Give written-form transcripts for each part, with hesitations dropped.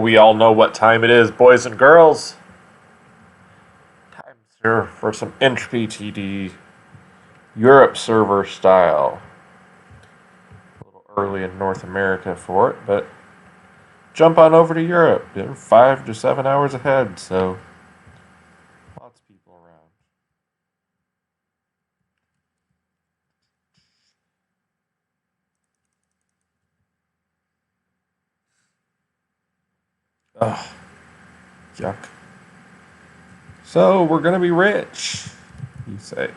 we all know what time it is, boys and girls. Time here for some Entropy TD Europe server style. A little early in North America for it, but jump on over to Europe. They're 5 to 7 hours ahead, so lots of people around. Ugh, yuck. So we're gonna be rich, you say.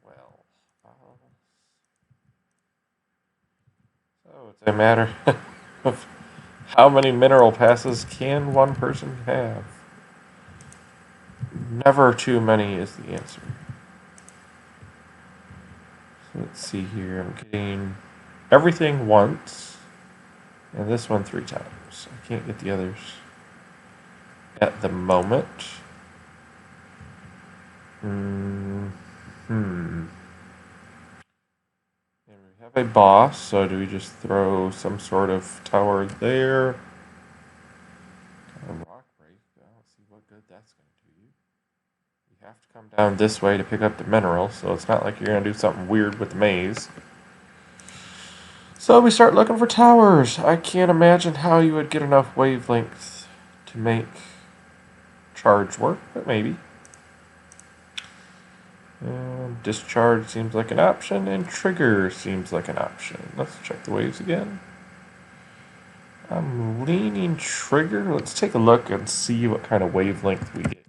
Well, so it's a matter of how many mineral passes can one person have? Never too many is the answer. So let's see here. I'm getting everything once, and this one 3 times. I can't get the others at the moment. And we have a boss, so do we just throw some sort of tower there? Rock break. I don't see what good that's going to do you. You have to come down this way to pick up the mineral, so it's not like you're going to do something weird with the maze. So we start looking for towers. I can't imagine how you would get enough wavelength to make charge work, but maybe. And discharge seems like an option, and trigger seems like an option. Let's check the waves again. I'm leaning trigger. Let's take a look and see what kind of wavelength we get here.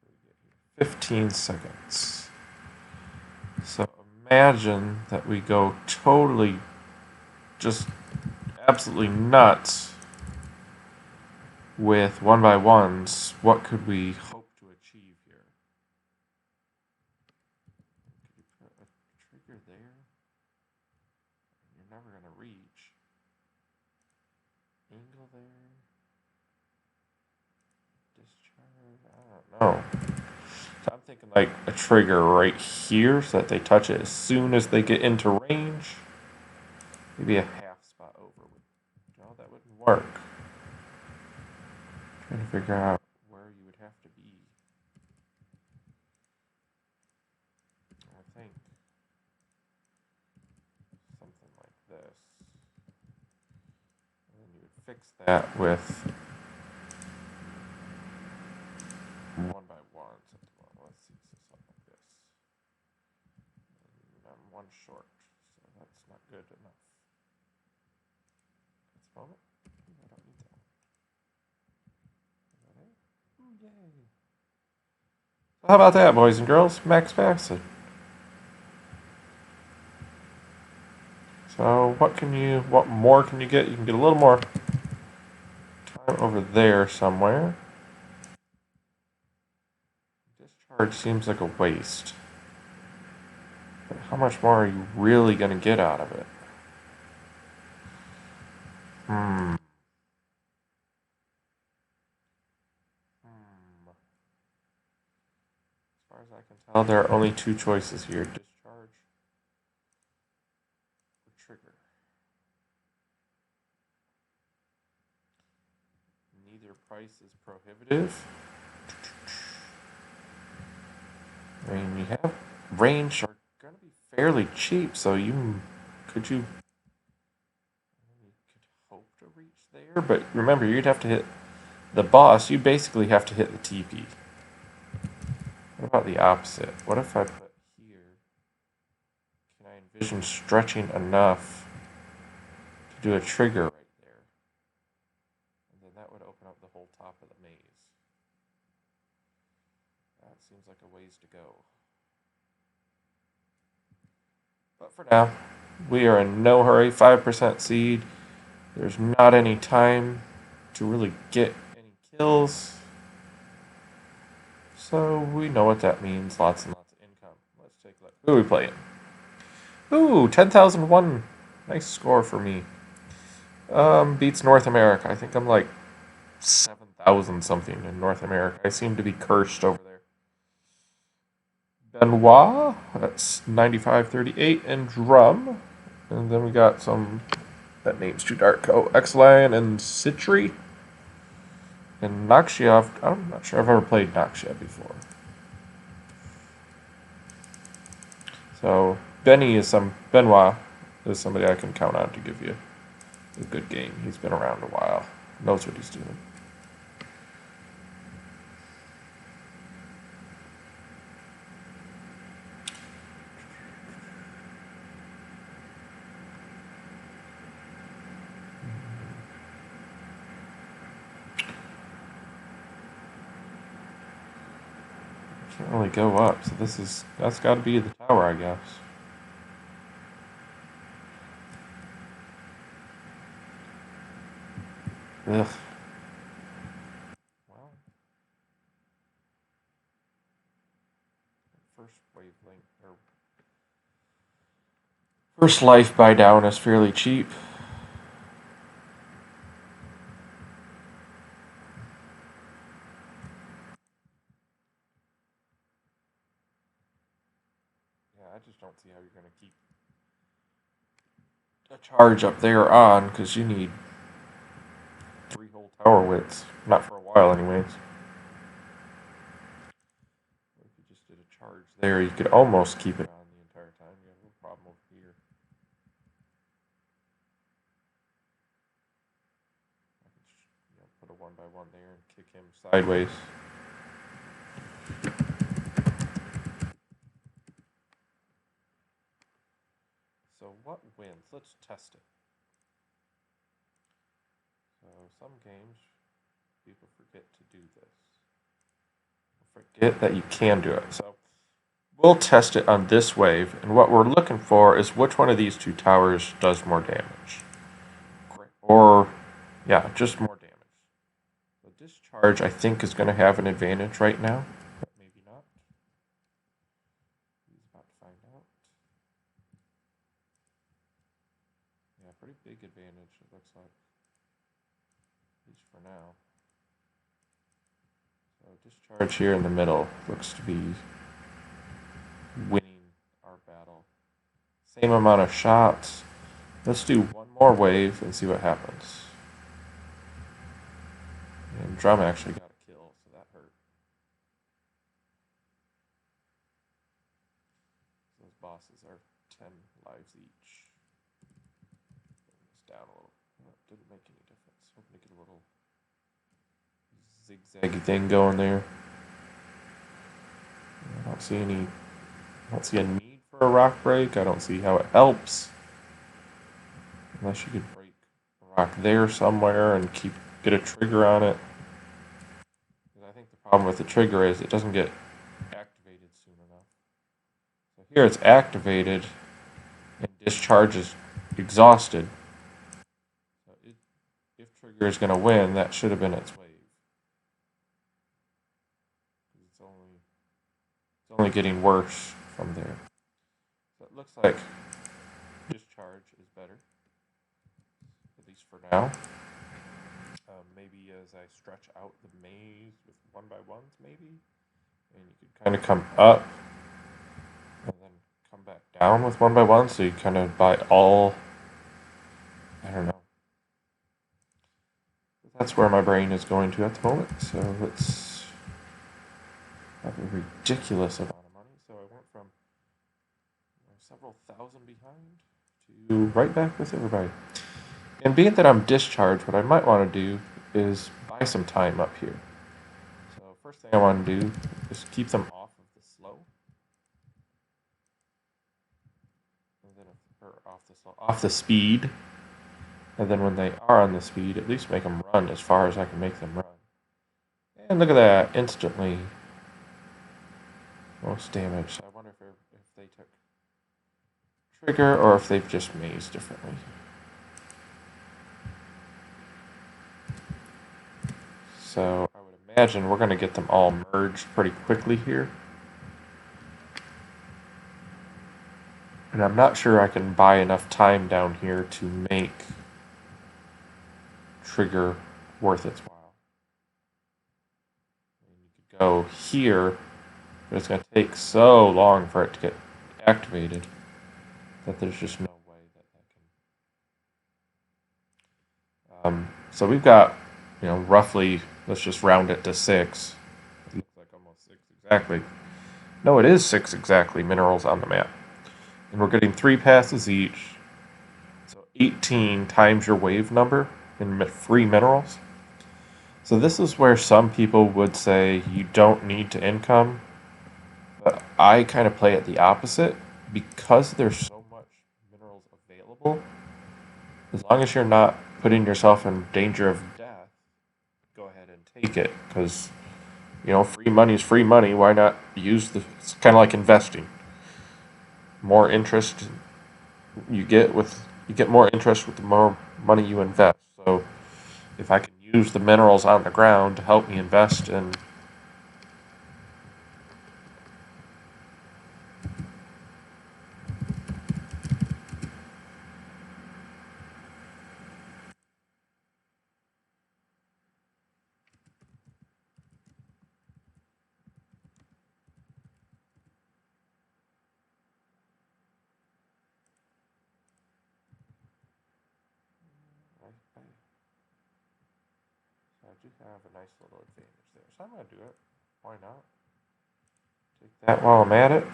We get here 15 seconds. So imagine that we go totally just absolutely nuts with 1x1s. What could we hope to achieve here? Could you put a trigger there? You're never going to reach. Angle there. Discharge. I don't know. So I'm thinking like a trigger right here so that they touch it as soon as they get into range. Maybe a half spot over would. No, that wouldn't work. Trying to figure out where you would have to be. I think something like this. And then you would fix that with 1x1. Let's see, so something like this. And I'm one short, so that's not good enough. This moment. I don't need that. Yay. So how about that, boys and girls? Max Baxter. So what more can you get? You can get a little more time over there somewhere. Discharge seems like a waste. But how much more are you really going to get out of it? As far as I can tell, there are only 2 choices here. Discharge or trigger. Neither price is prohibitive. I mean, you have range are going to be fairly cheap, so could hope to reach there, but remember, you'd have to hit the boss. You basically have to hit the TP. What about the opposite? What if I put here? Can I envision stretching enough to do a trigger right there? And then that would open up the whole top of the maze. That seems like a ways to go. But for now, we are in no hurry. 5% seed. There's not any time to really get any kills. So we know what that means. Lots and lots of income. Let's take a look. Who are we playing? Ooh, 10,001 Nice score for me. Beats North America. I think I'm like 7,000 something in North America. I seem to be cursed over there. Benoit, that's 9538 in drum. And then we got some, that name's too dark. Oh, X-Lion and Citri. And Nakshia, I'm not sure I've ever played Nakshia before. So Benoit is somebody I can count on to give you a good game. He's been around a while, knows what he's doing. Can't really go up, so that's got to be the tower, I guess. Ugh. Well, first wavelength or first life buy down is fairly cheap. Yeah, I just don't see how you're gonna keep a charge up there on, because you need 3 whole tower widths. Not for a while, anyways. If you just did a charge there, you could almost keep it on the entire time. You have no problem over here. Put a 1x1 there and kick him sideways. So what wins? Let's test it. So some games, people forget to do this. Forget that you can do it. So we'll test it on this wave, and what we're looking for is which one of these 2 towers does more damage. Or, yeah, just more damage. The discharge, I think, is going to have an advantage right now, but maybe not. He's about to find out. Yeah, pretty big advantage, it looks like. At least for now. So discharge here in the middle looks to be winning our battle. Same amount of shots. Let's do one more wave and see what happens. And Drum actually got a kill, so that hurt. Those bosses are 10 lives each. Bring this down a little. Oh, it didn't make any difference. Hoping to get a little zigzaggy thing going there. I don't see a need for a rock break. I don't see how it helps. Unless you could break a rock there somewhere and get a trigger on it. I think the problem with the trigger is it doesn't get activated soon enough. So here it's activated and discharge is exhausted. So if trigger is going to win, that should have been its wave. It's only getting worse from there. So it looks like discharge is better, at least for now. Maybe as I stretch out the maze with 1x1s, maybe, and you could kind of come up and then come back down with 1x1, so you kind of buy all. I don't know. That's where my brain is going to at the moment. So let's have a ridiculous amount of money. So I went from several thousand behind to right back with everybody. And being that I'm discharged, what I might want to do is buy some time up here. So first thing I want to do is keep them off of the slow. And then off the speed. And then when they are on the speed, at least make them run as far as I can make them run. And look at that, instantly. Most damage. So I wonder if they took trigger or if they've just mazed differently. So I would imagine we're going to get them all merged pretty quickly here. And I'm not sure I can buy enough time down here to make trigger worth its while. And you could go here, but it's going to take so long for it to get activated that there's just no way that can. So we've got, roughly, let's just round it to 6. It looks like almost 6 exactly. No, it is 6 exactly minerals on the map. And we're getting 3 passes each. So 18 times your wave number in free minerals. So this is where some people would say you don't need to income, but I kind of play it the opposite because there's so much minerals available. As long as you're not putting yourself in danger of death, go ahead and take it because free money is free money. Why not use the? It's kind of like investing. More interest you get more interest with the more money you invest. So if I can use the minerals on the ground to help me invest in. I do have a nice little advantage there, so I'm going to do it. Why not? Take that while I'm at it.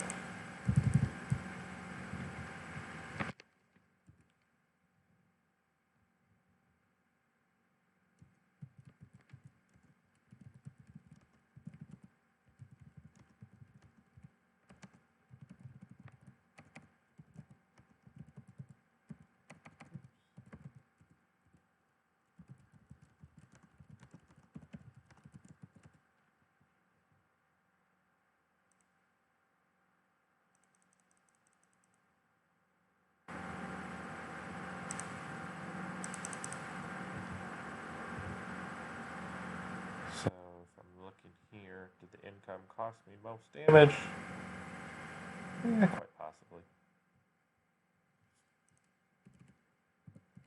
So if I'm looking here, did the income cost me most damage? Yeah, quite possibly.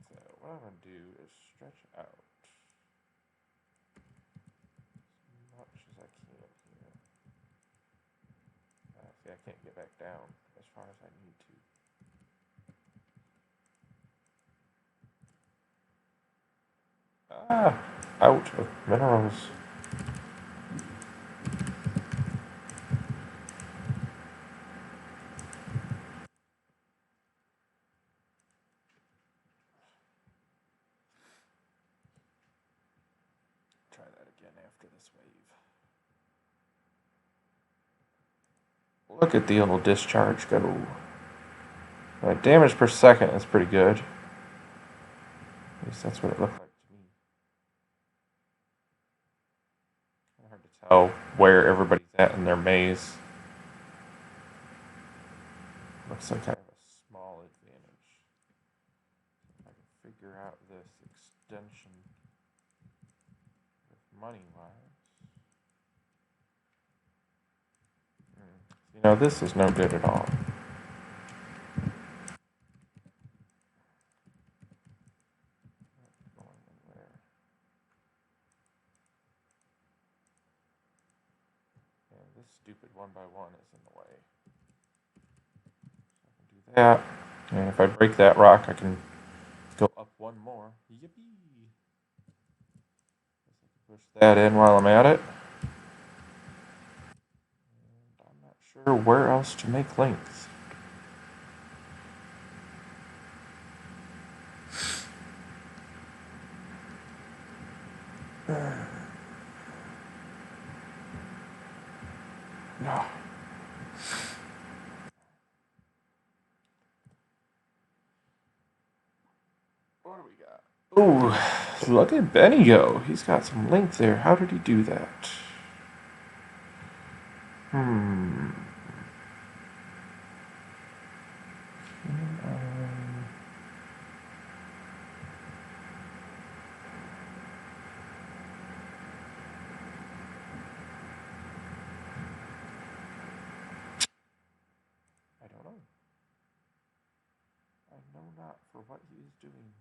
So what I'm going to do is stretch out as much as I can here. See, I can't get back down as far as I need to. Out of minerals. Try that again after this wave. Look at the little discharge go. Damage per second is pretty good. At least that's what it looked like to me. Kind of hard to tell where everybody's at in their maze. Looks like I have a small advantage. If I can figure out this extension with money-wise. This is no good at all. And this stupid 1x1 is in the way. So I can do that. And if I break that rock, I can go up one more. Yippee! Push that in while I'm at it. And I'm not sure where else to make links. No. What do we got? Ooh, look at Benny go. He's got some length there. How did he do that? I don't know. for what he is doing.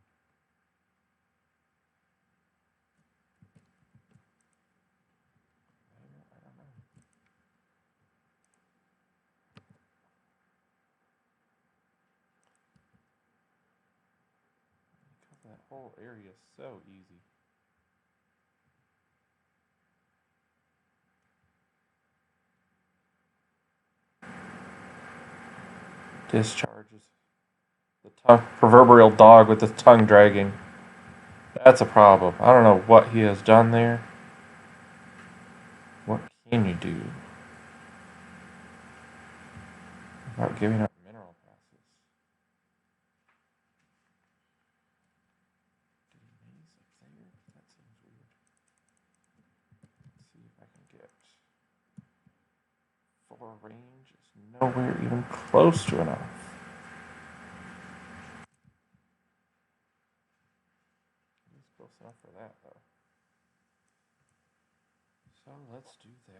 I don't know. Cover that whole area so easy. Discharges the proverbial dog with the tongue dragging. That's a problem. I don't know what he has done there. What can you do without giving up mineral passes? Did he maze up there? That seems weird. Let's see if I can get full range. It's nowhere even close to enough. He's close enough for that, though. So let's do that.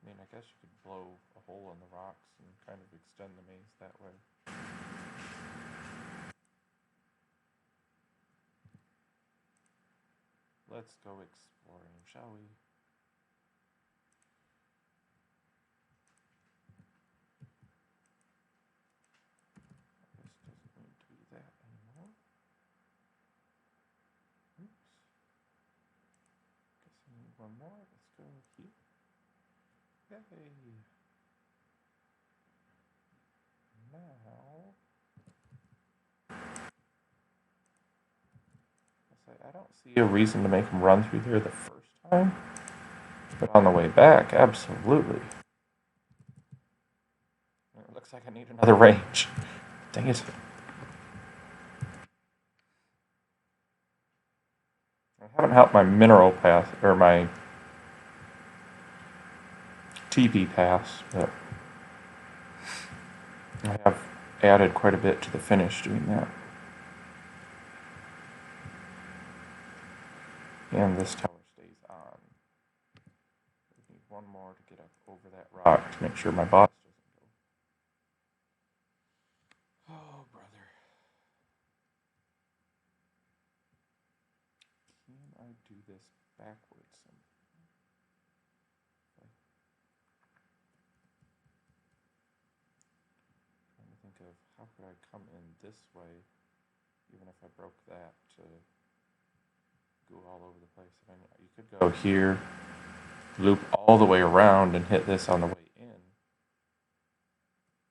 I mean, I guess you could blow a hole in the rocks and kind of extend the maze that way. Let's go exploring, shall we? This doesn't need to be that anymore. Oops. Guess I need one more. Let's go here. Yay! Now, I don't see a reason to make him run through there the first time, but on the way back, absolutely. It looks like I need another range. Dang it. I haven't helped my mineral pass, or my TP pass, but I have added quite a bit to the finish doing that. And this tower stays on. I need one more to get up over that rock to make sure my boss doesn't go. Oh, brother. Can I do this backwards somehow? Trying to think of how could I come in this way, even if I broke that to go all over the place. I mean, you could go here, loop all the way around, and hit this on the way in.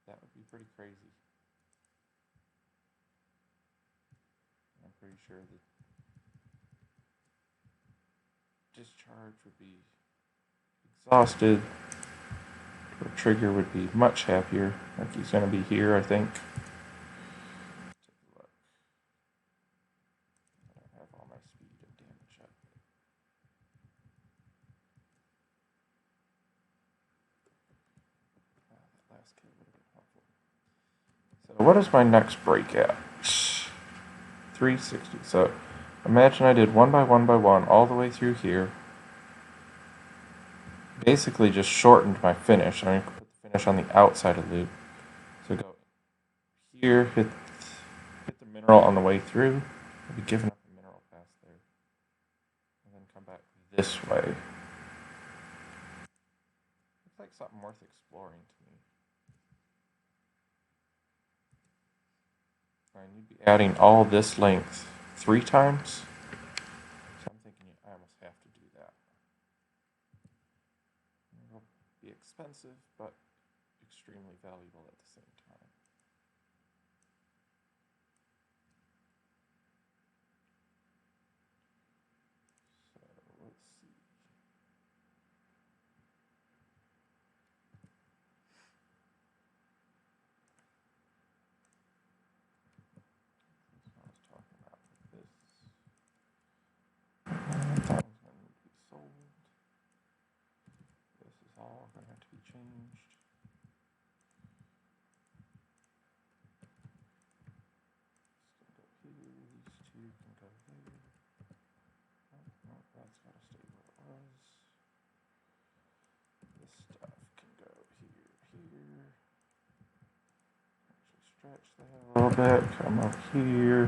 That would be pretty crazy. I'm pretty sure the discharge would be exhausted. The trigger would be much happier. Like he's going to be here, I think. I don't have all my speed and damage up. That last kill would have been helpful. So what is my next break at? 360. So imagine I did one by one all the way through here. Basically just shortened my finish. I'm going to put the finish on the outside of the loop. So go here, hit the mineral on the way through. I'll be giving up a mineral pass there. And then come back this way. Looks like something worth exploring to me. And you'd be adding all this length 3 times. So I'm thinking I almost have to do that. It'll be expensive, but extremely valuable at the same time. So let's see. I was talking about this. That one's going to need to be sold. This is all going to have to be changed. you can go there. No, that's got to stay where it was. This stuff can go here. Actually stretch that a little bit. Come up here.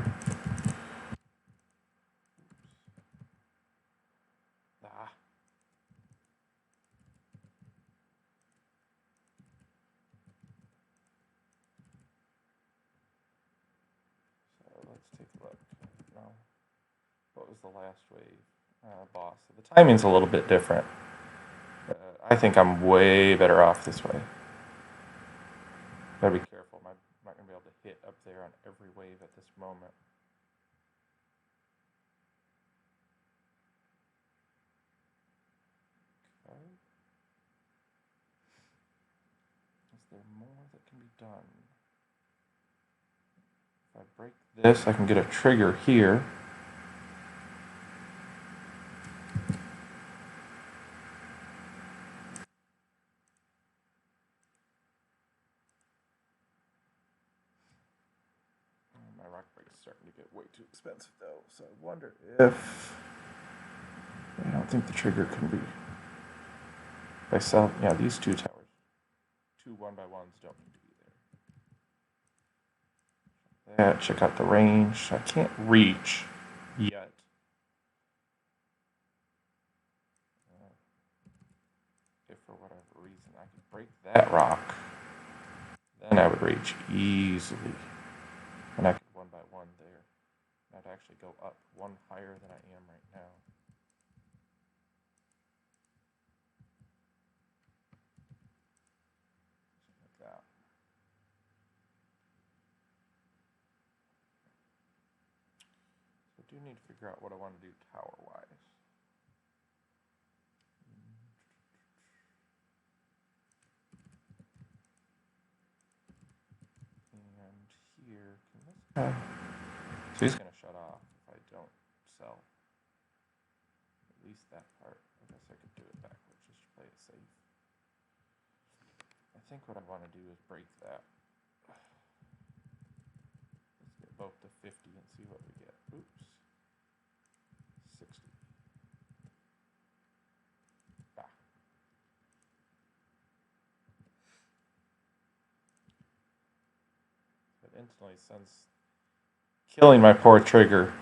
Let's take a look. No. What was the last wave? Boss. So the timing's a little bit different. I think I'm way better off this way. Gotta be careful. I'm not going to be able to hit up there on every wave at this moment. Okay. Is there more that can be done? If I break this, I can get a trigger here. My rock break is starting to get way too expensive though, so I wonder if... I don't think the trigger can be... If I sell... Yeah, these two towers. 2 1x1s don't need to be there. Check out the range. I can't reach yet. If for whatever reason I could break that rock, then I would reach easily. And I could 1x1 there. I'd actually go up one higher than I am right now. Something like that. So I do need to figure out what I want to do tower-wise. And here, can this guy... So he's going to shut off if I don't sell. At least that part. I guess I could do it backwards just to play it safe. I think what I want to do is break that. Let's get both to 50 and see what we get. Oops. 60. Bah. It instantly sends... Killing my poor trigger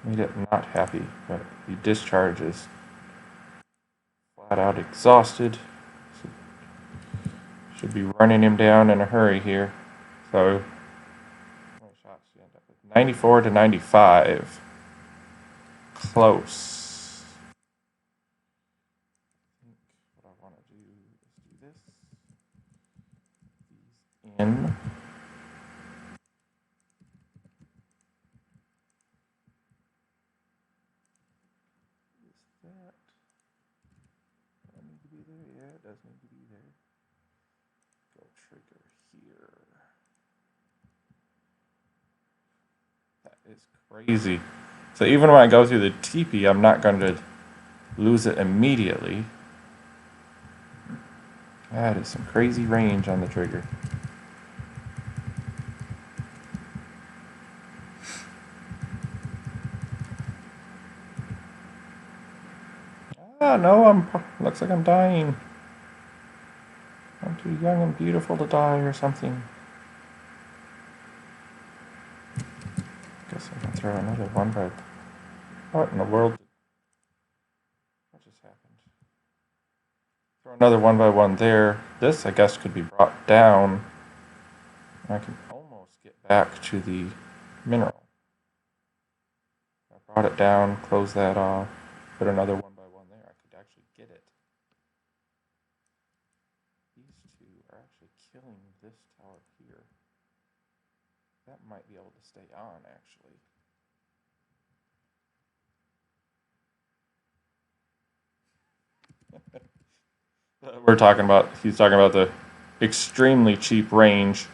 made it not happy, but the discharge is flat out exhausted. So should be running him down in a hurry here. So, how many shots do you end up with? 94 to 95. Close. I think what I want to do is do this. These in. That. Does that need to be there? Yeah, it does need to be there. Go trigger here. That is crazy. So even when I go through the TP, I'm not going to lose it immediately. That is some crazy range on the trigger. Ah, no, looks like I'm dying. I'm too young and beautiful to die or something. Guess I can throw another one, but what in the world? What just happened? Throw another 1x1 there. This, I guess, could be brought down. I can almost get back to the mineral. I brought it down, close that off, put another 1x1 there. I could actually get it. These two are actually killing this tower here. That might be able to stay on, actually. We're talking about, he's talking about the extremely cheap range.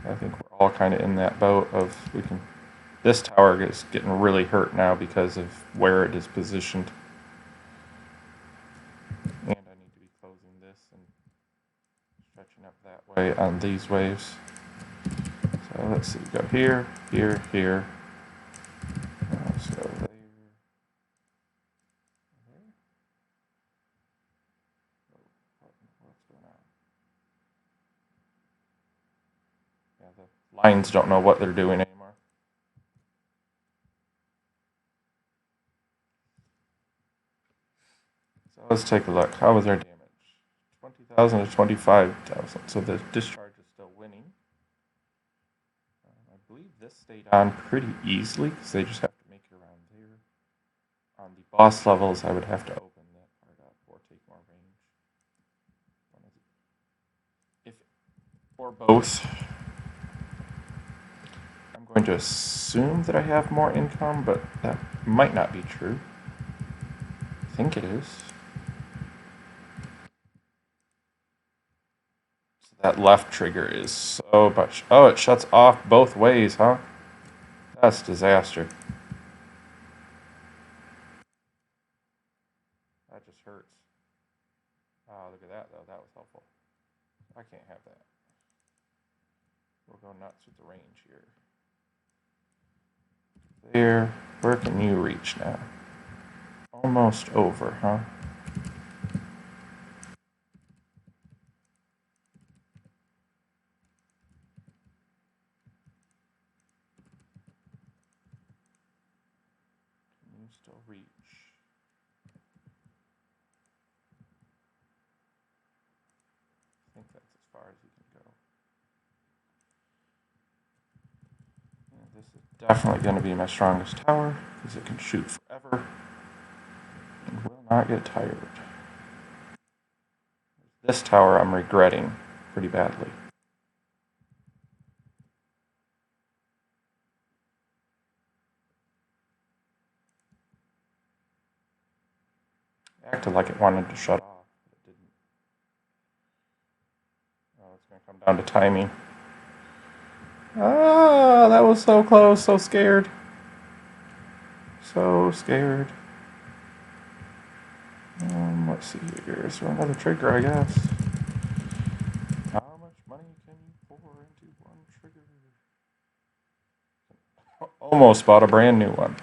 I think we're all kind of in that boat of this tower is getting really hurt now because of where it is positioned. And I need to be closing this and stretching up that way. way on these waves. So let's see, go here, here, here. So there. What's going on? Yeah, the lines don't know what they're doing anymore. So let's take a look. How was our damage? 20,000 to 25,000. So the discharge is still winning. I believe this stayed on pretty easily because they just have to make it around there. On the boss levels, I would have to open that part up or take more range. If or both. I'm going to assume that I have more income, but that might not be true. I think it is. So that left trigger is so much. Oh, it shuts off both ways, huh? That's disaster. That just hurts. Oh, look at that, though. That was helpful. I can't have that. We'll go nuts with the range here. There. Where can you reach now? Almost over, huh? Can you still reach? I think that's as far as you can go. And this is definitely going to be my strongest tower because it can shoot forever and will not get tired. This tower I'm regretting pretty badly. It acted like it wanted to shut off, but it didn't. Oh, it's going to come down to timing. Ah, that was so close, so scared. So scared. Let's see here. Is there another trigger, I guess? How much money can you pour into one trigger? Almost bought a brand new one.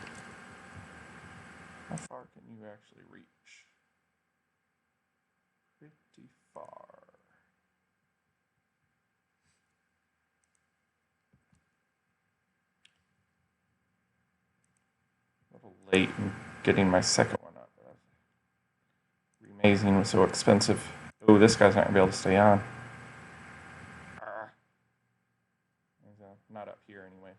How far can you actually reach? Pretty far. A little late in getting my second one up. Amazing was so expensive. Oh, this guy's not going to be able to stay on. He's not up here anyways.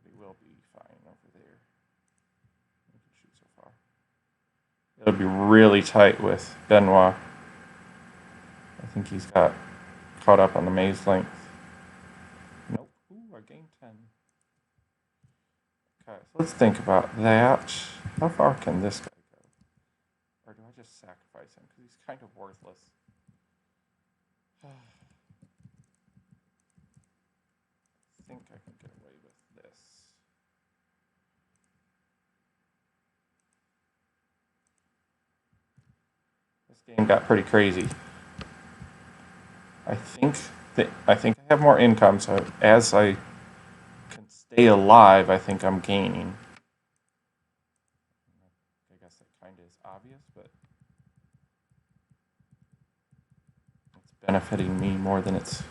He will be fine over there. He can shoot so far. It'll be really tight with Benoit. I think he's got caught up on the maze length. Nope. Ooh, I gained 10. Okay, so let's think about that. How far can this guy go? Or do I just sacrifice him? Because he's kind of worthless. I think I can get away with this. This game got pretty crazy. I think I have more income, so as I can stay alive, I think I'm gaining. I guess that kind of is obvious, but it's benefiting me more than it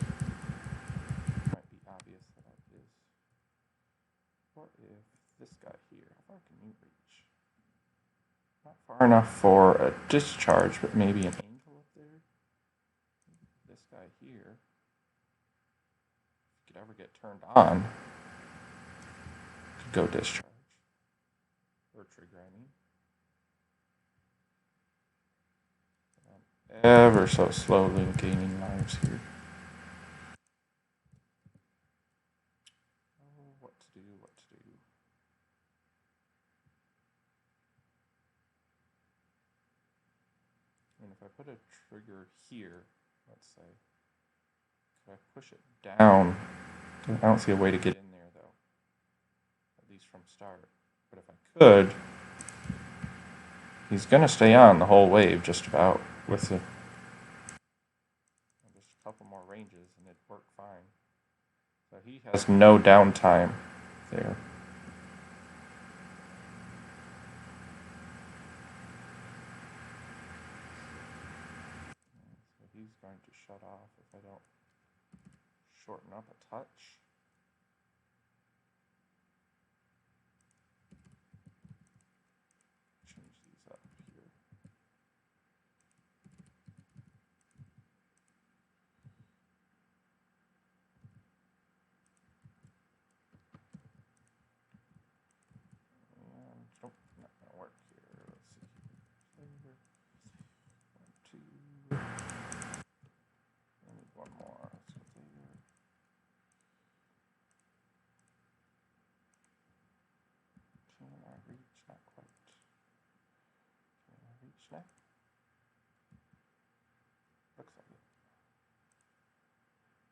might be obvious that it is. What if this guy here? How far can you reach? Not far enough for a discharge, but maybe an angel up there. This guy here, if he could ever get turned on, could go discharge. Or trigger, I mean. Ever so slowly gaining lives here. Oh, what to do, what to do. And if I put a trigger here, let's say, could I push it down? I don't see a way to get in there, though. At least from start. But if I could, He's going to stay on the whole wave just about with the just a couple more ranges and it'd work fine. So he has no downtime there. So he's going to shut off if I don't shorten up a touch. Change these up here. And nope, not gonna work here. Let's see. Flavor. 1, 2. I need one more. So flavor. Can I reach? Not quite. Can I reach now? Looks like it.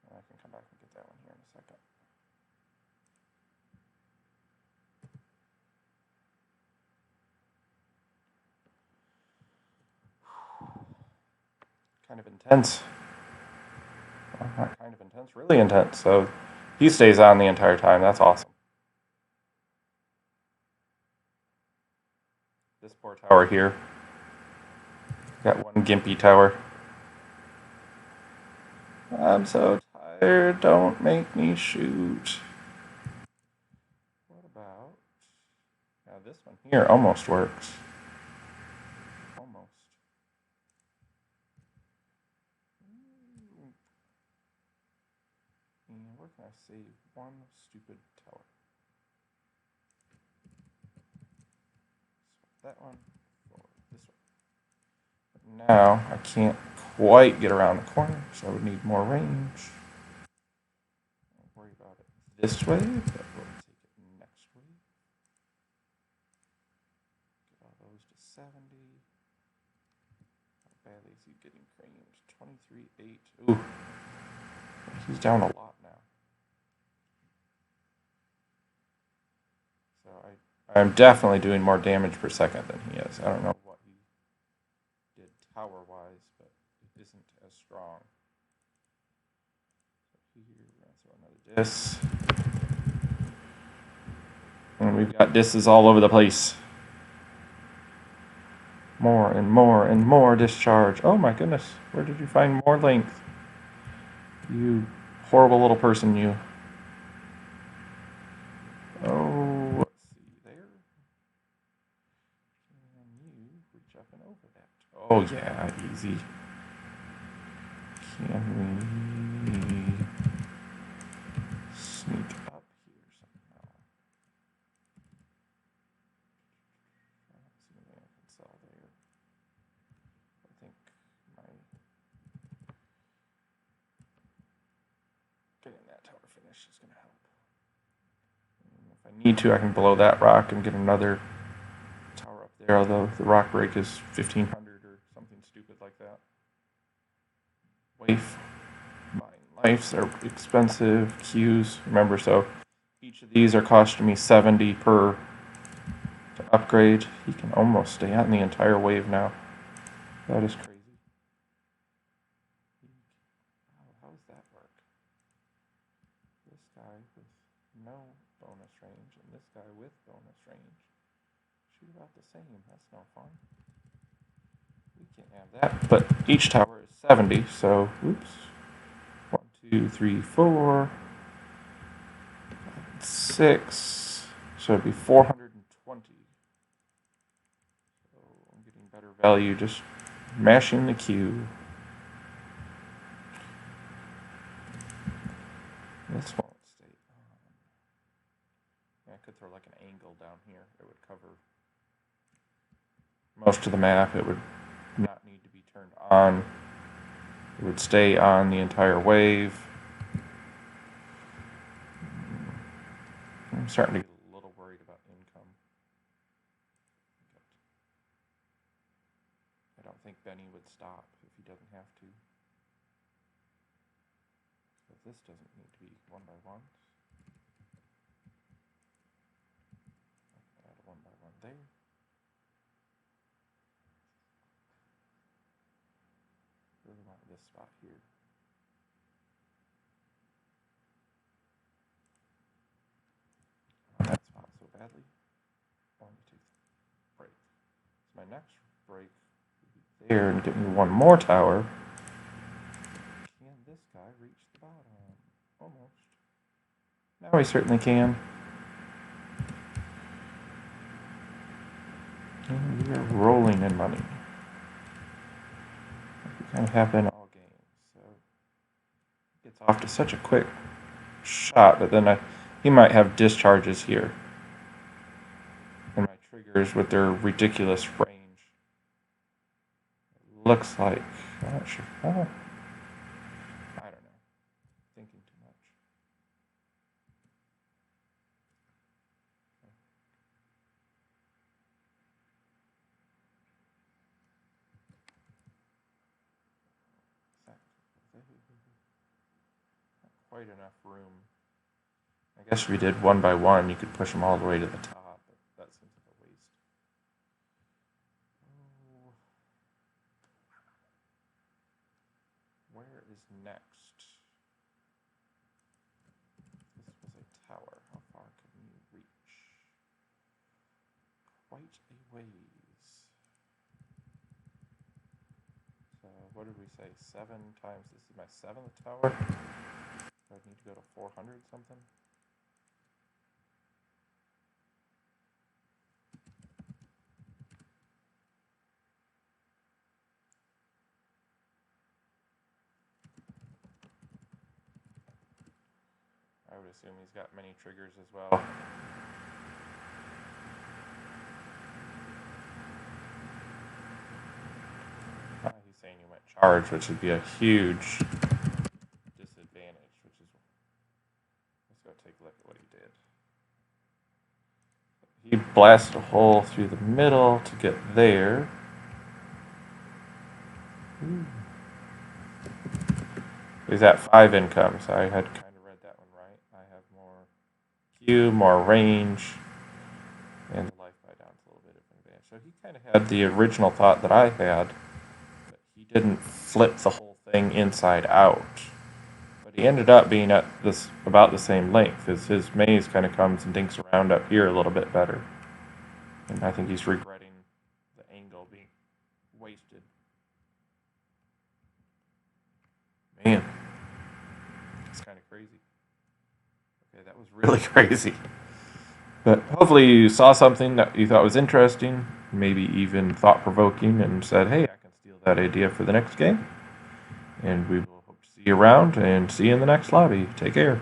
And I can come back and get that one here in a second. Kind of intense. Well, not kind of intense, really intense. So he stays on the entire time. That's awesome. This poor tower here. Got one gimpy tower. I'm so tired. Don't make me shoot. What about... Now this one here almost works. Almost. And where can I save one stupid tower? Swap that one for this one. But now I can't quite get around the corner, so I would need more range. Don't worry about it this way, but we'll take it next way. Get all those to 70. How badly is he getting creamed? 23.8. Ooh. He's down a lot now. So I'm definitely doing more damage per second than he is. I don't know what he did tower-wise, but it isn't as strong. So here, we're going to throw another dis. And we've got disses all over the place. More and more and more discharge. Oh my goodness, where did you find more length? You horrible little person, you. Oh, let's see there. And you reach up and over that. Oh yeah, easy. Can we sneak up here somehow? I don't see anything I can sell there. I think my getting that tower finish is going to help. And if I need to, I can blow that rock and get another tower up there, although the rock break is 1500 or something stupid like that. Waif, mine lives are expensive, queues, remember, so each of these are costing me 70 per to upgrade. He can almost stay on the entire wave now. That is crazy. How does that work? This guy with no bonus range and this guy with bonus range shoot about the same. That's no fun. We can't have that. But each tower is 70, so oops. 1, 2, 3, 4, 5, 6. So it'd be 420. So I'm getting better value just mashing the Q. This won't stay on. Yeah, I could throw like an angle down here. It would cover most of the map. It would not need to be turned on. It would stay on the entire wave. I'm starting to get a little worried about income. I don't think Benny would stop if he doesn't have to. So this doesn't need to be 1 by 1. Add a 1 by 1 there. this spot here. I want that spot so badly. I want to take the break. So my next break will be there and get me one more tower. Can this guy reach the bottom? Almost. Now he certainly can. And we are rolling in money. We kind of have been all games. So it gets off to such a quick shot, but then he might have discharges here. And my triggers with their ridiculous range. It looks like, I'm not sure. Oh, I don't know. Thinking too much. Not quite enough room. I guess if we did one by one, you could push them all the way to the top, but that seems like a waste. Oh. Where is next? This was a tower. How far can you reach? Quite a ways. So what did we say? 7 times, this is my 7th tower? Do I need to go to 400 something? I would assume he's got many triggers as well. He's saying he went charge, which would be a huge disadvantage, which is... Let's go take a look at what he did. He blasted a hole through the middle to get there. Ooh. He's at 5 income, so I had kind of read that one right. I have more Q, more range, and the life buy down's a little bit of an advantage. So he kind of had the original thought that I had, but he didn't flip the whole thing inside out. But he ended up being at this about the same length, as his maze kind of comes and dinks around up here a little bit better. And I think he's regretting the angle being wasted. Man, it's kind of crazy. Okay, that was really crazy. But hopefully you saw something that you thought was interesting, maybe even thought-provoking, and said, hey, I can steal that idea for the next game. And we will hope to see you around and see you in the next lobby. Take care.